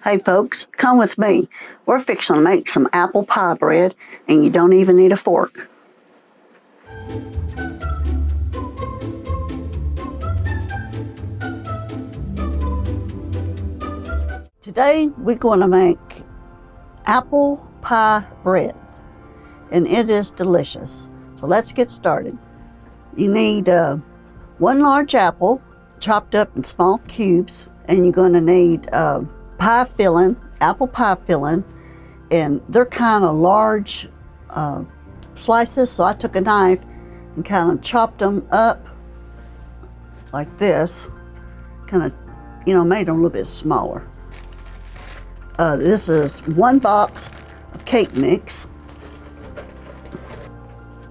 Hey folks, come with me. We're fixing to make some apple pie bread, and you don't even need a fork. Today we're going to make apple pie bread, and it is delicious. So let's get started. You need one large apple chopped up in small cubes, and you're going to need pie filling, apple pie filling, and they're kind of large slices, so I took a knife and kind of chopped them up like this, kind of, made them a little bit smaller. This is 1 box of cake mix,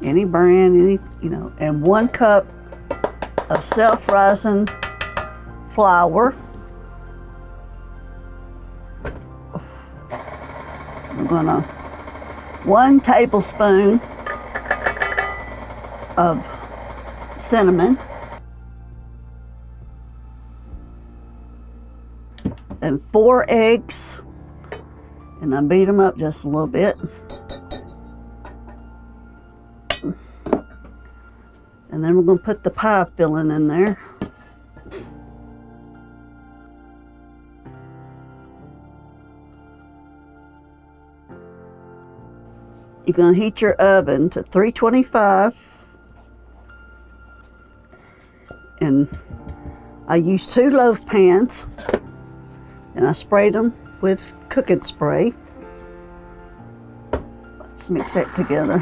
any brand, and 1 cup of self-rising flour. I'm gonna 1 tablespoon of cinnamon and 4 eggs, and I beat them up just a little bit. And then we're gonna put the pie filling in there. You're going to heat your oven to 325, and I used 2 loaf pans, and I sprayed them with cooking spray. Let's mix that together.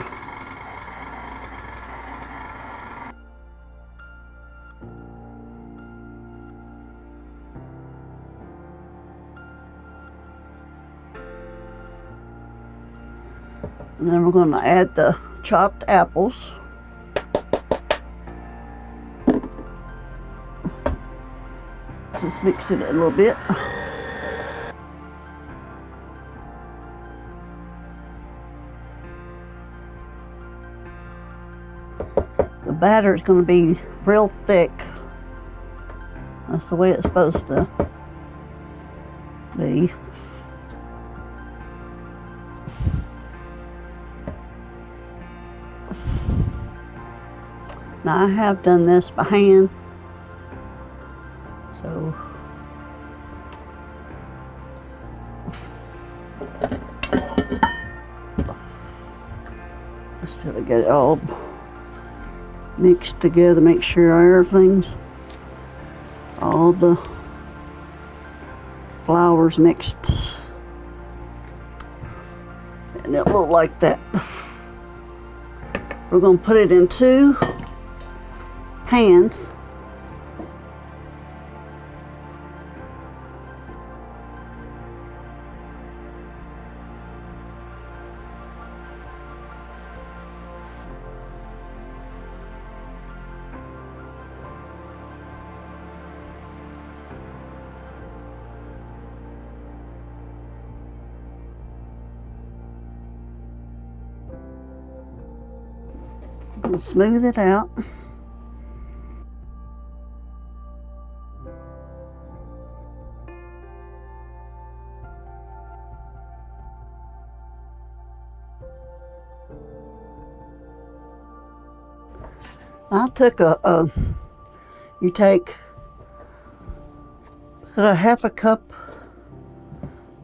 And then we're going to add the chopped apples. Just mix it a little bit. The batter is going to be real thick. That's the way it's supposed to be. Now I have done this by hand, so just to get it all mixed together, make sure everything's, all the flour's mixed, and it'll look like that. We're going to put it in 2 pans. And smooth it out. I took you take a 1/2 cup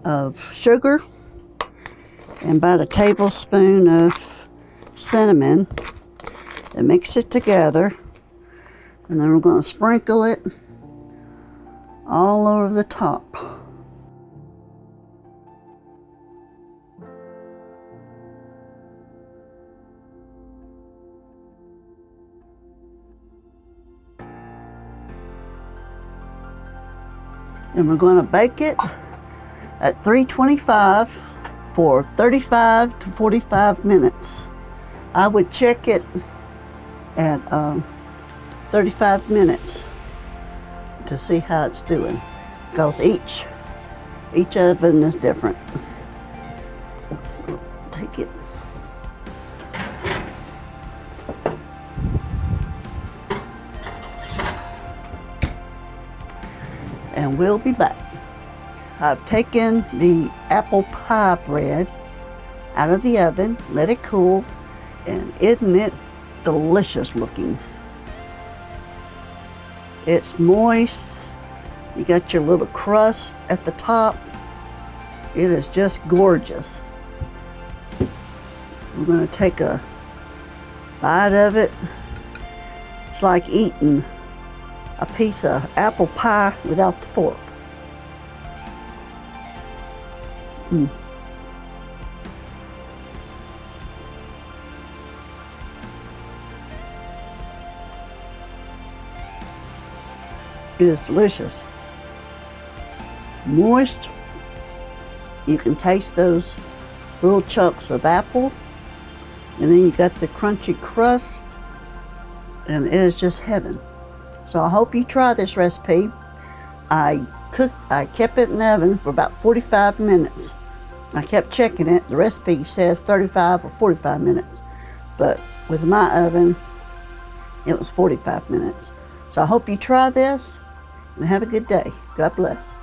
of sugar and about a tablespoon of cinnamon, and mix it together, and then we're going to sprinkle it all over the top. And we're going to bake it at 325 for 35 to 45 minutes. I would check it at 35 minutes to see how it's doing, because each oven is different. So take it. And we'll be back. I've taken the apple pie bread out of the oven, let it cool, and isn't it delicious looking? It's moist. You got your little crust at the top. It is just gorgeous. We're going to take a bite of it. It's like eating a piece of apple pie without the fork. It is delicious. Moist. You can taste those little chunks of apple, and then you got the crunchy crust, and it is just heaven. So I hope you try this recipe. I kept it in the oven for about 45 minutes. I kept checking it. The recipe says 35 or 45 minutes, but with my oven, it was 45 minutes. So I hope you try this and have a good day. God bless.